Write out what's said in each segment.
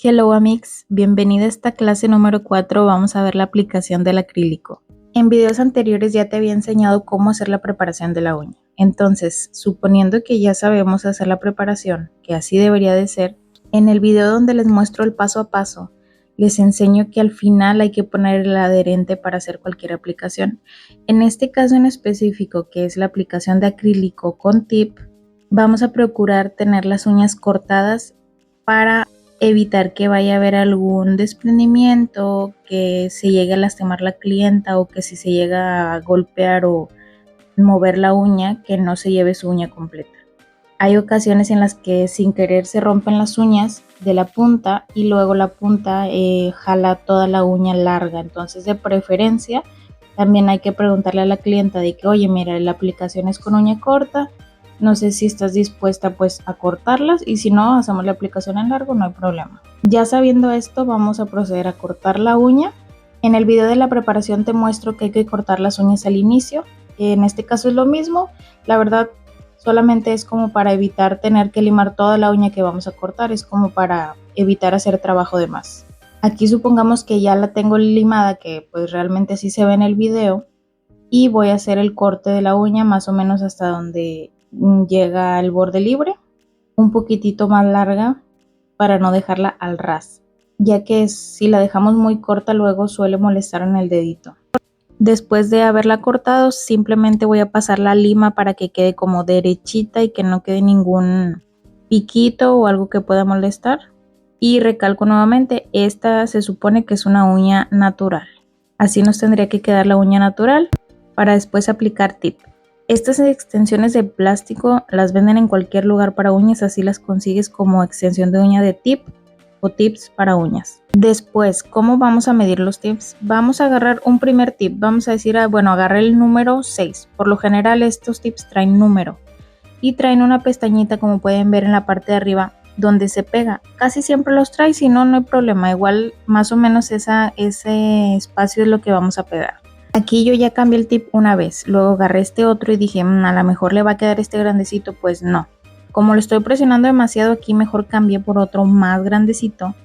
Hello Amix, bienvenida a esta clase número 4, vamos a ver la aplicación del acrílico. En videos anteriores ya te había enseñado cómo hacer la preparación de la uña. Entonces, suponiendo que ya sabemos hacer la preparación, que así debería de ser, en el video donde les muestro el paso a paso, les enseño que al final hay que poner el adherente para hacer cualquier aplicación. En este caso en específico, que es la aplicación de acrílico con tip, vamos a procurar tener las uñas cortadas para evitar que vaya a haber algún desprendimiento, que se llegue a lastimar la clienta o que si se llega a golpear o mover la uña, que no se lleve su uña completa. Hay ocasiones en las que sin querer se rompen las uñas de la punta y luego la punta jala toda la uña larga, entonces de preferencia también hay que preguntarle a la clienta de que oye mira, la aplicación es con uña corta, no sé si estás dispuesta pues a cortarlas y si no hacemos la aplicación en largo, no hay problema. Ya sabiendo esto vamos a proceder a cortar la uña. En el video de la preparación te muestro que hay que cortar las uñas al inicio. En este caso es lo mismo, la verdad solamente es como para evitar tener que limar toda la uña que vamos a cortar, es como para evitar hacer trabajo de más. Aquí supongamos que ya la tengo limada, que pues realmente así se ve en el video, y voy a hacer el corte de la uña más o menos hasta donde llega el borde libre, un poquitito más larga para no dejarla al ras, ya que si la dejamos muy corta luego suele molestar en el dedito. Después de haberla cortado simplemente voy a pasar la lima para que quede como derechita y que no quede ningún piquito o algo que pueda molestar. Y recalco nuevamente, esta se supone que es una uña natural, así nos tendría que quedar la uña natural para después aplicar tip. Estas extensiones de plástico las venden en cualquier lugar para uñas, así las consigues como extensión de uña de tip o tips para uñas. Después, ¿cómo vamos a medir los tips? Vamos a agarrar un primer tip, vamos a decir, bueno, agarré el número 6. Por lo general estos tips traen número y traen una pestañita como pueden ver en la parte de arriba donde se pega. Casi siempre los trae, si no, no hay problema, igual más o menos ese espacio es lo que vamos a pegar. Aquí yo ya cambié el tip una vez, luego agarré este otro y dije, a lo mejor le va a quedar este grandecito, pues no. Como lo estoy presionando demasiado aquí, mejor cambié por otro más grandecito,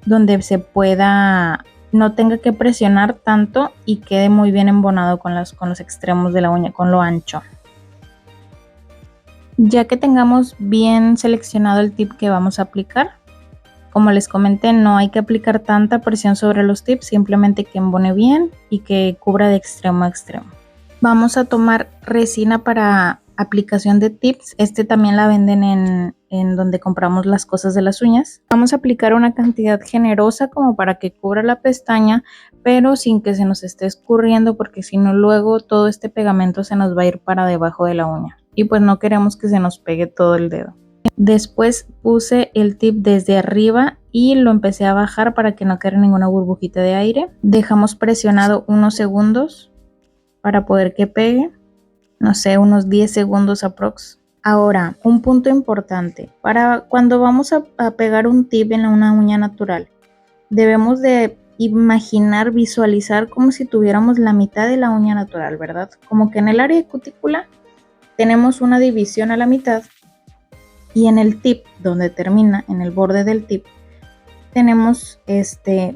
donde se pueda, no tenga que presionar tanto y quede muy bien embonado con los extremos de la uña, con lo ancho. Ya que tengamos bien seleccionado el tip que vamos a aplicar, como les comenté, no hay que aplicar tanta presión sobre los tips, simplemente que embone bien y que cubra de extremo a extremo. Vamos a tomar resina para aplicación de tips. Este también la venden en donde compramos las cosas de las uñas. Vamos a aplicar una cantidad generosa como para que cubra la pestaña, pero sin que se nos esté escurriendo, porque si no luego todo este pegamento se nos va a ir para debajo de la uña y pues no queremos que se nos pegue todo el dedo. Después puse el tip desde arriba y lo empecé a bajar para que no quede ninguna burbujita de aire. Dejamos presionado unos segundos para poder que pegue, no sé, unos 10 segundos aprox. Ahora, un punto importante, para cuando vamos a pegar un tip en una uña natural, debemos de imaginar, visualizar como si tuviéramos la mitad de la uña natural, ¿verdad? Como que en el área de cutícula tenemos una división a la mitad y en el tip, donde termina, en el borde del tip, tenemos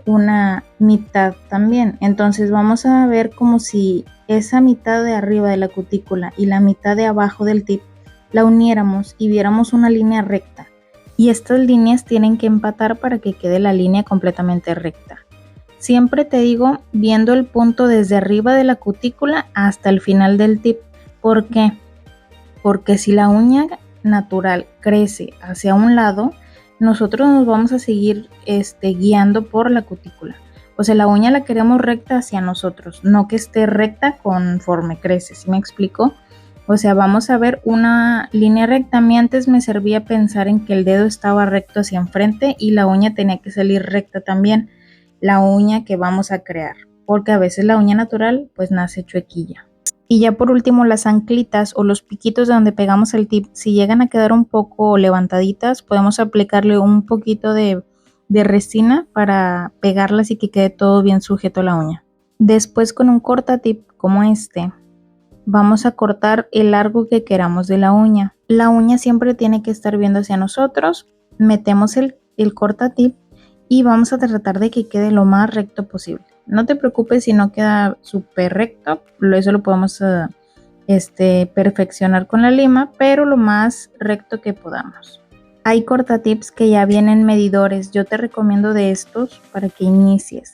una mitad también. Entonces vamos a ver como si esa mitad de arriba de la cutícula y la mitad de abajo del tip la uniéramos y viéramos una línea recta. Y estas líneas tienen que empatar para que quede la línea completamente recta. Siempre te digo, viendo el punto desde arriba de la cutícula hasta el final del tip. ¿Por qué? Porque si la uña natural crece hacia un lado, nosotros nos vamos a seguir guiando por la cutícula. O sea, la uña la queremos recta hacia nosotros, no que esté recta conforme crece, ¿sí me explico? O sea, vamos a ver una línea recta. A mí antes me servía pensar en que el dedo estaba recto hacia enfrente y la uña tenía que salir recta también, la uña que vamos a crear, porque a veces la uña natural pues nace chuequilla. Y ya por último, las anclitas o los piquitos de donde pegamos el tip, si llegan a quedar un poco levantaditas, podemos aplicarle un poquito de resina para pegarlas y que quede todo bien sujeto a la uña. Después, con un cortatip como este, vamos a cortar el largo que queramos de la uña. La uña siempre tiene que estar viendo hacia nosotros. Metemos el cortatip y vamos a tratar de que quede lo más recto posible. No te preocupes si no queda súper recto, eso lo podemos perfeccionar con la lima, pero lo más recto que podamos. Hay cortatips que ya vienen medidores, yo te recomiendo de estos para que inicies.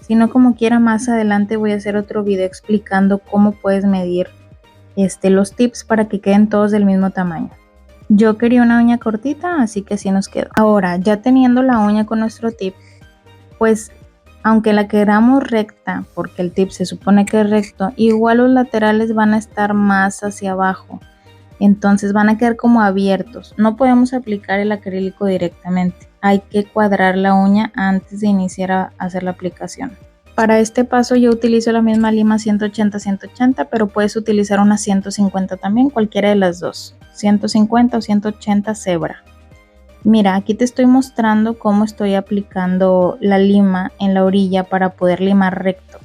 Si no, como quiera, más adelante voy a hacer otro video explicando cómo puedes medir los tips para que queden todos del mismo tamaño. Yo quería una uña cortita, así que así nos quedó. Ahora, ya teniendo la uña con nuestro tip, pues aunque la queramos recta, porque el tip se supone que es recto, igual los laterales van a estar más hacia abajo. Entonces van a quedar como abiertos. No podemos aplicar el acrílico directamente. Hay que cuadrar la uña antes de iniciar a hacer la aplicación. Para este paso yo utilizo la misma lima 180-180, pero puedes utilizar una 150 también, cualquiera de las dos. 150 o 180 cebra. Mira, aquí te estoy mostrando cómo estoy aplicando la lima en la orilla para poder limar recto,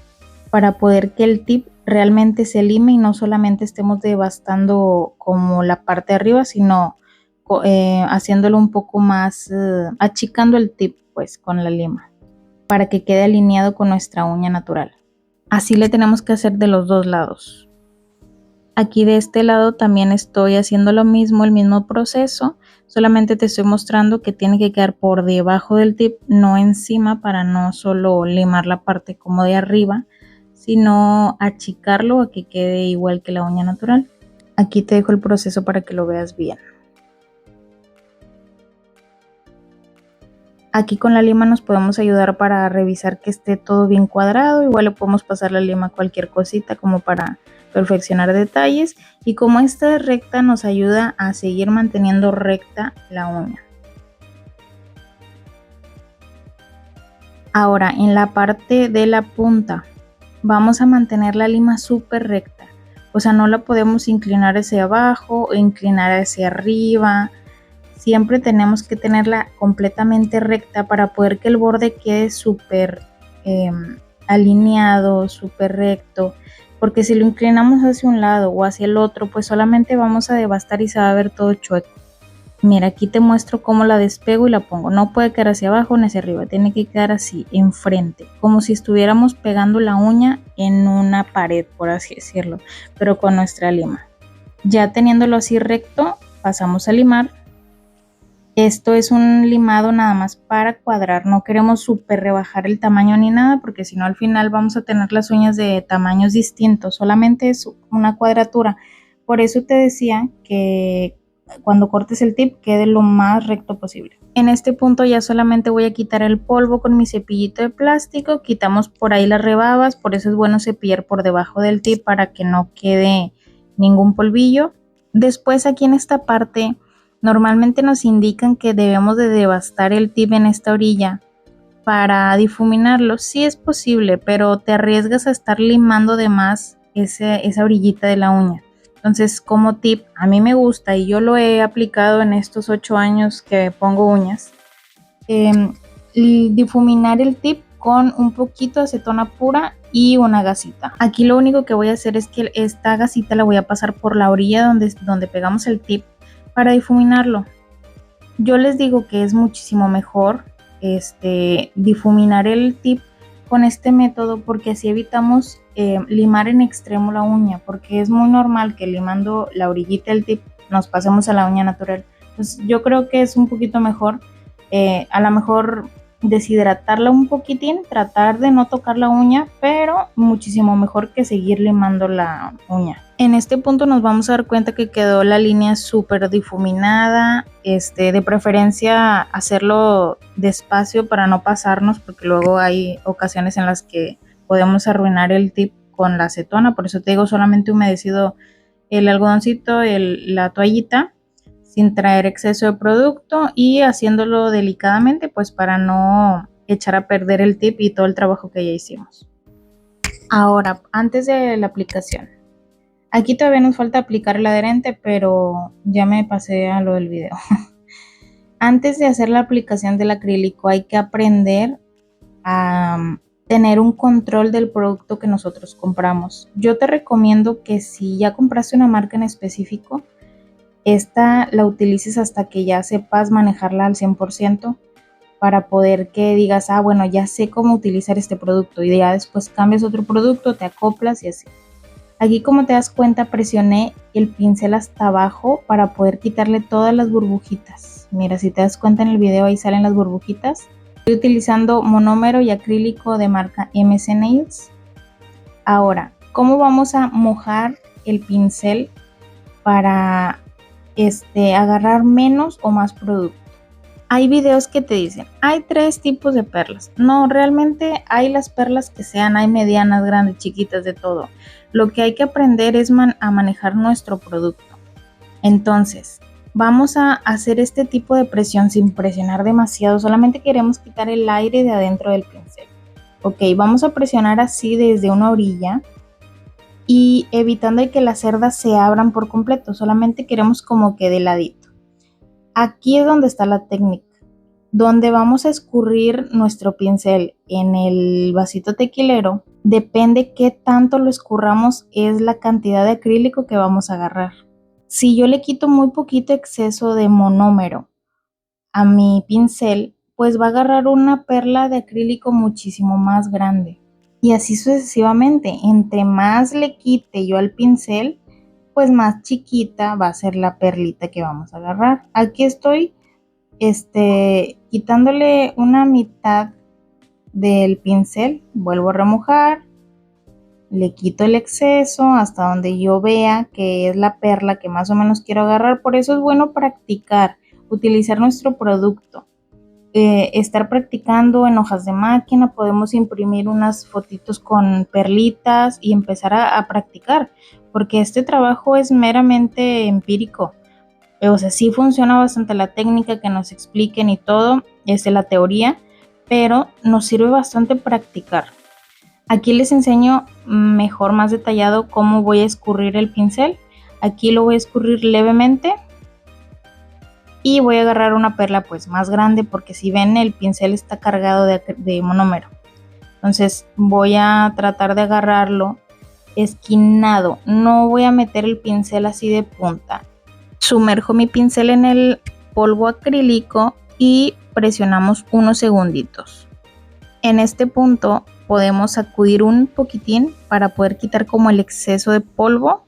para poder que el tip realmente se lime y no solamente estemos devastando como la parte de arriba, sino haciéndolo un poco más, achicando el tip pues con la lima, para que quede alineado con nuestra uña natural. Así le tenemos que hacer de los dos lados. Aquí de este lado también estoy haciendo lo mismo, el mismo proceso, solamente te estoy mostrando que tiene que quedar por debajo del tip, no encima, para no solo limar la parte como de arriba, sino achicarlo a que quede igual que la uña natural. Aquí te dejo el proceso para que lo veas bien. Aquí con la lima nos podemos ayudar para revisar que esté todo bien cuadrado, igual le podemos pasar la lima a cualquier cosita como para perfeccionar detalles, y como esta es recta nos ayuda a seguir manteniendo recta la uña. Ahora en la parte de la punta vamos a mantener la lima súper recta, o sea, no la podemos inclinar hacia abajo o inclinar hacia arriba. Siempre tenemos que tenerla completamente recta para poder que el borde quede súper alineado, súper recto, porque si lo inclinamos hacia un lado o hacia el otro, pues solamente vamos a devastar y se va a ver todo chueco. Mira, aquí te muestro cómo la despego y la pongo. No puede quedar hacia abajo ni hacia arriba, tiene que quedar así, enfrente, como si estuviéramos pegando la uña en una pared, por así decirlo, pero con nuestra lima. Ya teniéndolo así recto, pasamos a limar. Esto es un limado nada más para cuadrar, no queremos súper rebajar el tamaño ni nada, porque si no al final vamos a tener las uñas de tamaños distintos, solamente es una cuadratura. Por eso te decía que cuando cortes el tip quede lo más recto posible. En este punto ya solamente voy a quitar el polvo con mi cepillito de plástico, quitamos por ahí las rebabas, por eso es bueno cepillar por debajo del tip para que no quede ningún polvillo. Después aquí en esta parte normalmente nos indican que debemos de devastar el tip en esta orilla para difuminarlo. Sí es posible, pero te arriesgas a estar limando de más esa orillita de la uña. Entonces, como tip, a mí me gusta y yo lo he aplicado en estos 8 años que pongo uñas, difuminar el tip con un poquito de acetona pura y una gasita. Aquí lo único que voy a hacer es que esta gasita la voy a pasar por la orilla donde pegamos el tip para difuminarlo. Yo les digo que es muchísimo mejor difuminar el tip con este método, porque así evitamos limar en extremo la uña, porque es muy normal que limando la orillita del tip nos pasemos a la uña natural. Entonces yo creo que es un poquito mejor, a lo mejor deshidratarla un poquitín, tratar de no tocar la uña, pero muchísimo mejor que seguir limando la uña. En este punto nos vamos a dar cuenta que quedó la línea súper difuminada, de preferencia hacerlo despacio para no pasarnos, porque luego hay ocasiones en las que podemos arruinar el tip con la acetona. Por eso te digo, solamente humedecido el algodoncito, la toallita, sin traer exceso de producto y haciéndolo delicadamente, pues para no echar a perder el tip y todo el trabajo que ya hicimos. Ahora, antes de la aplicación, aquí todavía nos falta aplicar el adherente, pero ya me pasé a lo del video. Antes de hacer la aplicación del acrílico hay que aprender a tener un control del producto que nosotros compramos. Yo te recomiendo que si ya compraste una marca en específico, esta la utilices hasta que ya sepas manejarla al 100%, para poder que digas, ah, bueno, ya sé cómo utilizar este producto y ya después cambias otro producto, te acoplas y así. Aquí, como te das cuenta, presioné el pincel hasta abajo para poder quitarle todas las burbujitas. Mira, si te das cuenta en el video, ahí salen las burbujitas. Estoy utilizando monómero y acrílico de marca MC Nails. Ahora, ¿cómo vamos a mojar el pincel para agarrar menos o más producto? Hay videos que te dicen, hay 3 tipos de perlas. No, realmente hay las perlas que sean, hay medianas, grandes, chiquitas, de todo. Lo que hay que aprender es a manejar nuestro producto. Entonces, vamos a hacer este tipo de presión sin presionar demasiado. Solamente queremos quitar el aire de adentro del pincel. Ok, vamos a presionar así desde una orilla y evitando que las cerdas se abran por completo. Solamente queremos como que de ladito. Aquí es donde está la técnica, donde vamos a escurrir nuestro pincel en el vasito tequilero. Depende qué tanto lo escurramos, es la cantidad de acrílico que vamos a agarrar. Si yo le quito muy poquito exceso de monómero a mi pincel, pues va a agarrar una perla de acrílico muchísimo más grande. Y así sucesivamente, entre más le quite yo al pincel, pues más chiquita va a ser la perlita que vamos a agarrar. Aquí estoy quitándole una mitad del pincel, vuelvo a remojar, le quito el exceso hasta donde yo vea que es la perla que más o menos quiero agarrar. Por eso es bueno practicar, utilizar nuestro producto. Estar practicando en hojas de máquina, podemos imprimir unas fotitos con perlitas y empezar a practicar, porque este trabajo es meramente empírico. O sea, sí funciona bastante la técnica, que nos expliquen y todo, es de la teoría, pero nos sirve bastante practicar. Aquí les enseño mejor, más detallado, cómo voy a escurrir el pincel. Aquí lo voy a escurrir levemente y voy a agarrar una perla pues más grande, porque si ven, el pincel está cargado de monómero. Entonces voy a tratar de agarrarlo esquinado, no voy a meter el pincel así de punta. Sumerjo mi pincel en el polvo acrílico y presionamos unos segunditos. En este punto podemos sacudir un poquitín para poder quitar como el exceso de polvo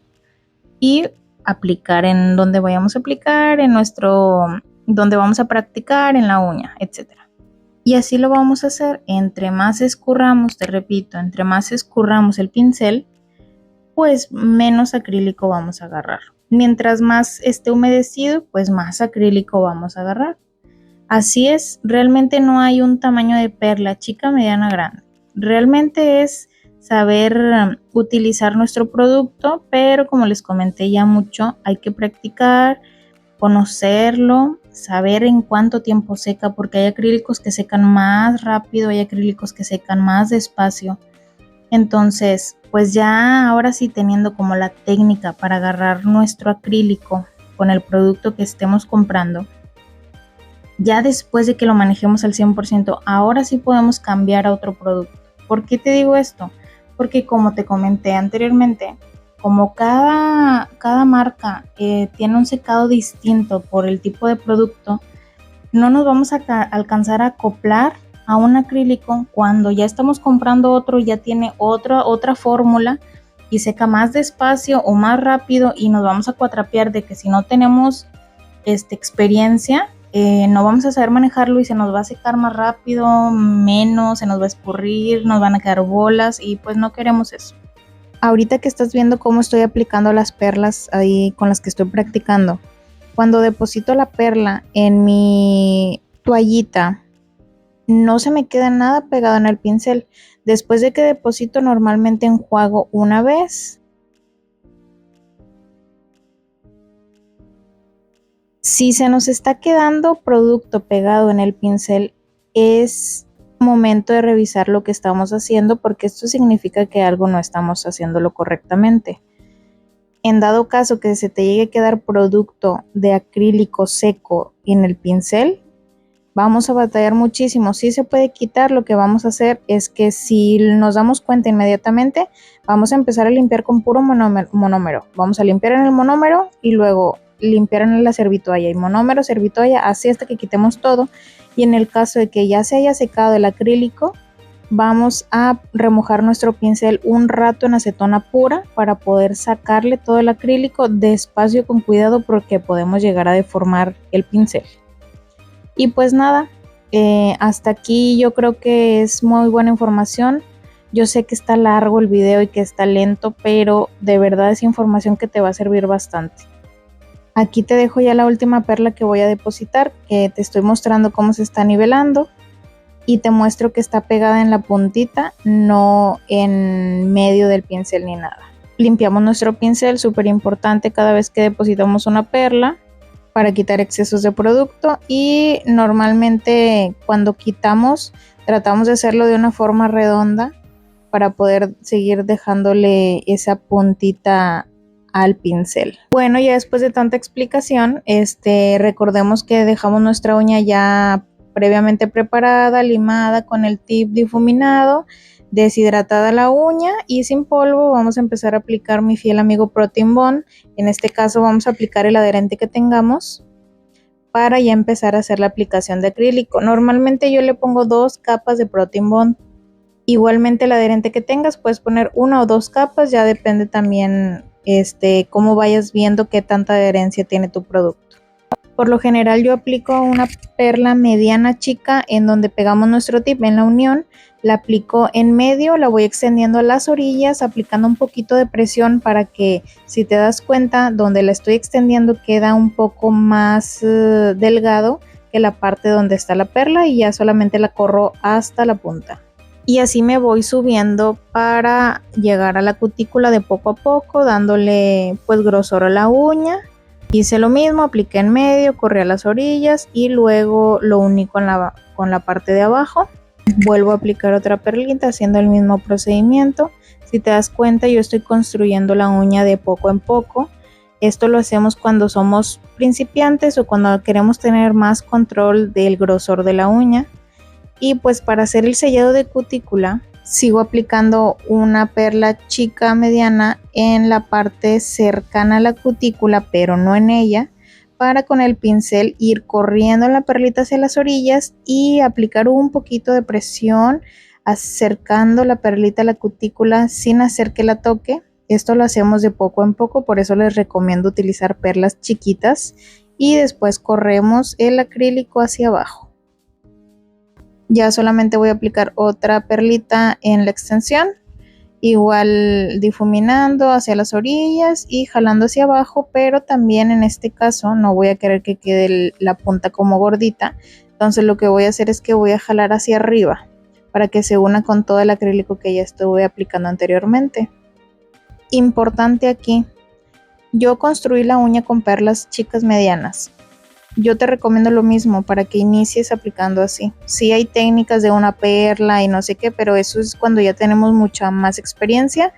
y aplicar en donde vayamos a aplicar, donde vamos a practicar, en la uña, etc. Y así lo vamos a hacer. Entre más escurramos, te repito, entre más escurramos el pincel, pues menos acrílico vamos a agarrar. Mientras más esté humedecido, pues más acrílico vamos a agarrar. Así es, realmente no hay un tamaño de perla, chica, mediana, grande. Realmente es saber utilizar nuestro producto, pero como les comenté ya mucho, hay que practicar, conocerlo, saber en cuánto tiempo seca, porque hay acrílicos que secan más rápido, hay acrílicos que secan más despacio. Entonces, pues ya ahora sí, teniendo como la técnica para agarrar nuestro acrílico con el producto que estemos comprando, ya después de que lo manejemos al 100%, ahora sí podemos cambiar a otro producto. ¿Por qué te digo esto? Porque como te comenté anteriormente, como cada marca tiene un secado distinto por el tipo de producto, no nos vamos a alcanzar a acoplar a un acrílico cuando ya estamos comprando otro, ya tiene otra fórmula y seca más despacio o más rápido, y nos vamos a cuatrapear de que si no tenemos experiencia, no vamos a saber manejarlo y se nos va a secar más rápido, menos, se nos va a escurrir, nos van a quedar bolas y pues no queremos eso. Ahorita que estás viendo cómo estoy aplicando las perlas ahí con las que estoy practicando, cuando deposito la perla en mi toallita, no se me queda nada pegado en el pincel. Después de que deposito, normalmente enjuago una vez. Si se nos está quedando producto pegado en el pincel, es momento de revisar lo que estamos haciendo, porque esto significa que algo no estamos haciéndolo correctamente. En dado caso que se te llegue a quedar producto de acrílico seco en el pincel, vamos a batallar muchísimo. Sí se puede quitar. Lo que vamos a hacer es que si nos damos cuenta inmediatamente, vamos a empezar a limpiar con puro monómero. Vamos a limpiar en el monómero y luego limpiar en la servitoalla y monómero, servitoalla, así hasta que quitemos todo. Y en el caso de que ya se haya secado el acrílico, vamos a remojar nuestro pincel un rato en acetona pura para poder sacarle todo el acrílico despacio, con cuidado, porque podemos llegar a deformar el pincel. Y pues nada, hasta aquí yo creo que es muy buena información. Yo sé que está largo el video y que está lento, pero de verdad es información que te va a servir bastante. Aquí te dejo ya la última perla que voy a depositar, que te estoy mostrando cómo se está nivelando. Y te muestro que está pegada en la puntita, no en medio del pincel ni nada. Limpiamos nuestro pincel, súper importante cada vez que depositamos una perla, para quitar excesos de producto. Y normalmente cuando quitamos tratamos de hacerlo de una forma redonda para poder seguir dejándole esa puntita al pincel. Bueno, ya después de tanta explicación, recordemos que dejamos nuestra uña ya previamente preparada, limada con el tip difuminado, deshidratada la uña y sin polvo. Vamos a empezar a aplicar mi fiel amigo Protein Bond. En este caso vamos a aplicar el adherente que tengamos para ya empezar a hacer la aplicación de acrílico. Normalmente yo le pongo 2 capas de Protein Bond. Igualmente el adherente que tengas puedes poner 1 o 2 capas, ya depende también cómo vayas viendo qué tanta adherencia tiene tu producto. Por lo general yo aplico una perla mediana chica en donde pegamos nuestro tip en la unión, la aplico en medio, la voy extendiendo a las orillas, aplicando un poquito de presión para que, si te das cuenta, donde la estoy extendiendo queda un poco más delgado que la parte donde está la perla, y ya solamente la corro hasta la punta. Y así me voy subiendo para llegar a la cutícula de poco a poco, dándole pues grosor a la uña. Hice lo mismo, apliqué en medio, corrí a las orillas y luego lo uní con la parte de abajo. Vuelvo a aplicar otra perlita haciendo el mismo procedimiento. Si te das cuenta, yo estoy construyendo la uña de poco en poco. Esto lo hacemos cuando somos principiantes o cuando queremos tener más control del grosor de la uña. Y pues para hacer el sellado de cutícula, sigo aplicando una perla chica mediana en la parte cercana a la cutícula, pero no en ella, para con el pincel ir corriendo la perlita hacia las orillas y aplicar un poquito de presión, acercando la perlita a la cutícula sin hacer que la toque. Esto lo hacemos de poco en poco, por eso les recomiendo utilizar perlas chiquitas, y después corremos el acrílico hacia abajo. Ya solamente voy a aplicar otra perlita en la extensión, igual difuminando hacia las orillas y jalando hacia abajo, pero también en este caso no voy a querer que quede la punta como gordita. Entonces lo que voy a hacer es que voy a jalar hacia arriba para que se una con todo el acrílico que ya estuve aplicando anteriormente. Importante aquí, yo construí la uña con perlas chicas medianas. Yo te recomiendo lo mismo para que inicies aplicando así. Sí hay técnicas de una perla y no sé qué, pero eso es cuando ya tenemos mucha más experiencia,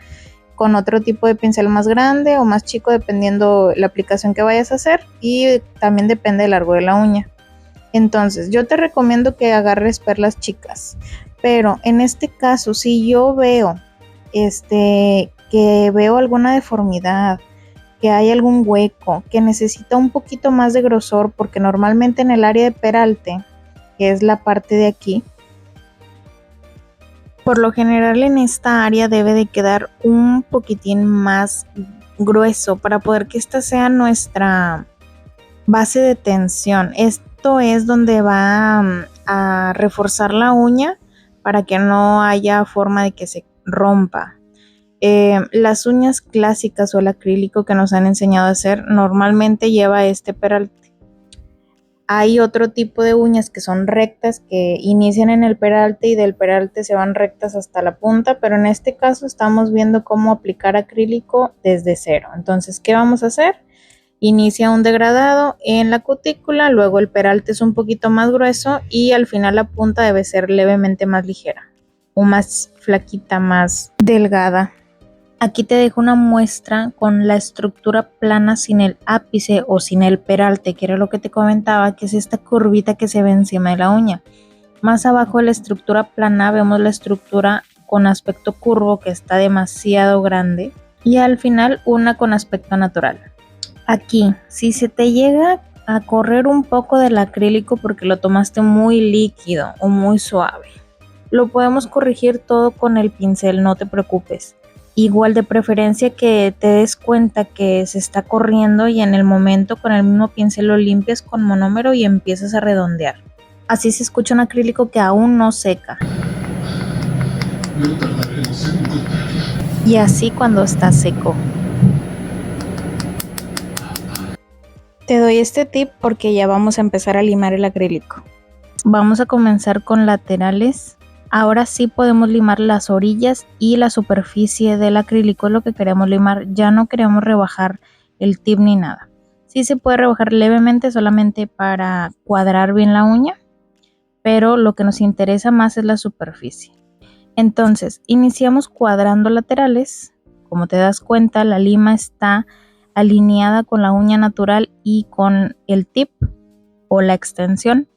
con otro tipo de pincel más grande o más chico, dependiendo la aplicación que vayas a hacer, y también depende del largo de la uña. Entonces yo te recomiendo que agarres perlas chicas, pero en este caso si yo veo que veo alguna deformidad, que hay algún hueco, que necesita un poquito más de grosor, porque normalmente en el área de peralte, que es la parte de aquí, por lo general en esta área debe de quedar un poquitín más grueso para poder que esta sea nuestra base de tensión. Esto es donde va a reforzar la uña para que no haya forma de que se rompa. Las uñas clásicas o el acrílico que nos han enseñado a hacer normalmente lleva este peralte. Hay otro tipo de uñas que son rectas, que inician en el peralte y del peralte se van rectas hasta la punta, pero en este caso estamos viendo cómo aplicar acrílico desde cero. Entonces, ¿qué vamos a hacer? Inicia un degradado en la cutícula, luego el peralte es un poquito más grueso y al final la punta debe ser levemente más ligera o más flaquita, más delgada. Aquí te dejo una muestra con la estructura plana sin el ápice o sin el peralte, que era lo que te comentaba, que es esta curvita que se ve encima de la uña. Más abajo de la estructura plana vemos la estructura con aspecto curvo, que está demasiado grande, y al final una con aspecto natural. Aquí, si se te llega a correr un poco del acrílico porque lo tomaste muy líquido o muy suave, lo podemos corregir todo con el pincel, no te preocupes. Igual de preferencia que te des cuenta que se está corriendo y en el momento con el mismo pincel lo limpias con monómero y empiezas a redondear. Así se escucha un acrílico que aún no seca. No tardaremos en encontrarla. Y así cuando está seco. Te doy este tip porque ya vamos a empezar a limar el acrílico. Vamos a comenzar con laterales. Ahora sí podemos limar las orillas y la superficie del acrílico, es lo que queremos limar. Ya no queremos rebajar el tip ni nada. Sí se puede rebajar levemente solamente para cuadrar bien la uña, pero lo que nos interesa más es la superficie. Entonces, iniciamos cuadrando laterales. Como te das cuenta, la lima está alineada con la uña natural y con el tip o la extensión.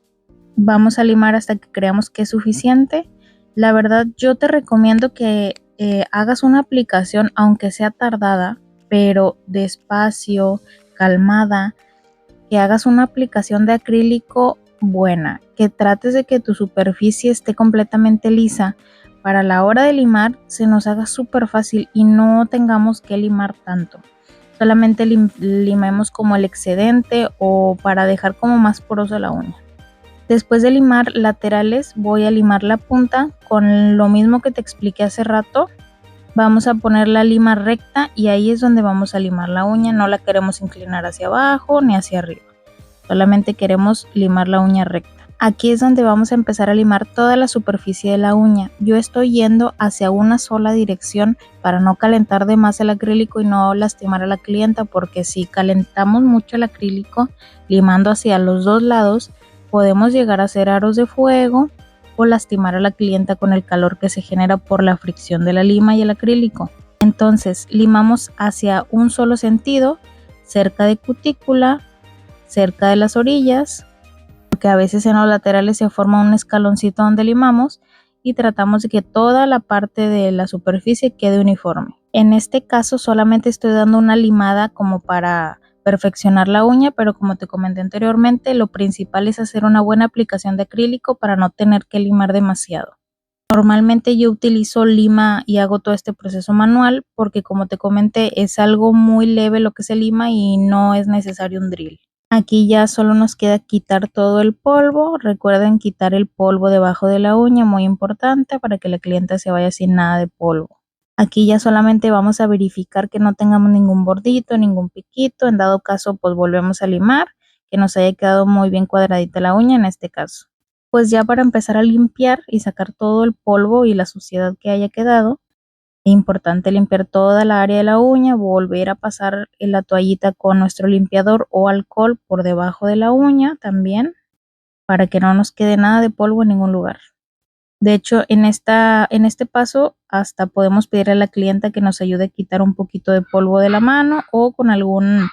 Vamos a limar hasta que creamos que es suficiente. La verdad, yo te recomiendo que hagas una aplicación, aunque sea tardada, pero despacio, calmada, que hagas una aplicación de acrílico buena, que trates de que tu superficie esté completamente lisa. Para la hora de limar se nos haga súper fácil y no tengamos que limar tanto. Solamente limemos como el excedente o para dejar como más porosa la uña. Después de limar laterales, voy a limar la punta con lo mismo que te expliqué hace rato. Vamos a poner la lima recta y ahí es donde vamos a limar la uña. No la queremos inclinar hacia abajo ni hacia arriba. Solamente queremos limar la uña recta. Aquí es donde vamos a empezar a limar toda la superficie de la uña. Yo estoy yendo hacia una sola dirección para no calentar de más el acrílico y no lastimar a la clienta, porque si calentamos mucho el acrílico limando hacia los dos lados, podemos llegar a hacer aros de fuego o lastimar a la clienta con el calor que se genera por la fricción de la lima y el acrílico. Entonces limamos hacia un solo sentido, cerca de cutícula, cerca de las orillas, porque a veces en los laterales se forma un escaloncito donde limamos, y tratamos de que toda la parte de la superficie quede uniforme. En este caso solamente estoy dando una limada como para perfeccionar la uña, pero como te comenté anteriormente, lo principal es hacer una buena aplicación de acrílico para no tener que limar demasiado. Normalmente yo utilizo lima y hago todo este proceso manual porque, como te comenté, es algo muy leve lo que se lima y no es necesario un drill. Aquí ya solo nos queda quitar todo el polvo. Recuerden quitar el polvo debajo de la uña, muy importante para que la clienta se vaya sin nada de polvo. Aquí ya solamente vamos a verificar que no tengamos ningún bordito, ningún piquito. En dado caso, pues volvemos a limar, que nos haya quedado muy bien cuadradita la uña en este caso. Pues ya para empezar a limpiar y sacar todo el polvo y la suciedad que haya quedado, es importante limpiar toda la área de la uña, volver a pasar la toallita con nuestro limpiador o alcohol por debajo de la uña también, para que no nos quede nada de polvo en ningún lugar. De hecho, en este paso hasta podemos pedirle a la clienta que nos ayude a quitar un poquito de polvo de la mano, o con algún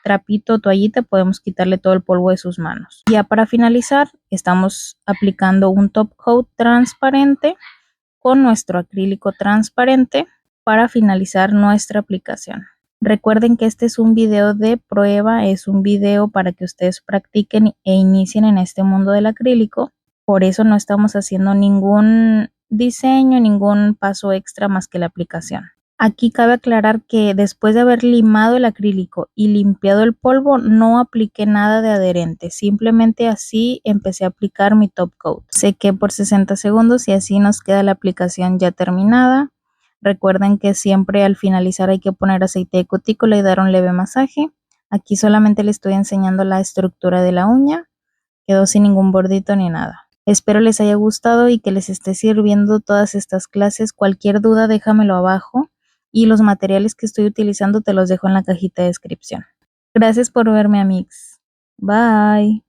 trapito o toallita podemos quitarle todo el polvo de sus manos. Ya para finalizar, estamos aplicando un top coat transparente con nuestro acrílico transparente para finalizar nuestra aplicación. Recuerden que este es un video de prueba, es un video para que ustedes practiquen e inicien en este mundo del acrílico. Por eso no estamos haciendo ningún diseño, ningún paso extra más que la aplicación. Aquí cabe aclarar que después de haber limado el acrílico y limpiado el polvo, no apliqué nada de adherente, simplemente así empecé a aplicar mi top coat. Sequé por 60 segundos y así nos queda la aplicación ya terminada. Recuerden que siempre al finalizar hay que poner aceite de cutícula y dar un leve masaje. Aquí solamente les estoy enseñando la estructura de la uña, quedó sin ningún bordito ni nada. Espero les haya gustado y que les esté sirviendo todas estas clases. Cualquier duda déjamelo abajo, y los materiales que estoy utilizando te los dejo en la cajita de descripción. Gracias por verme, amigos. Bye.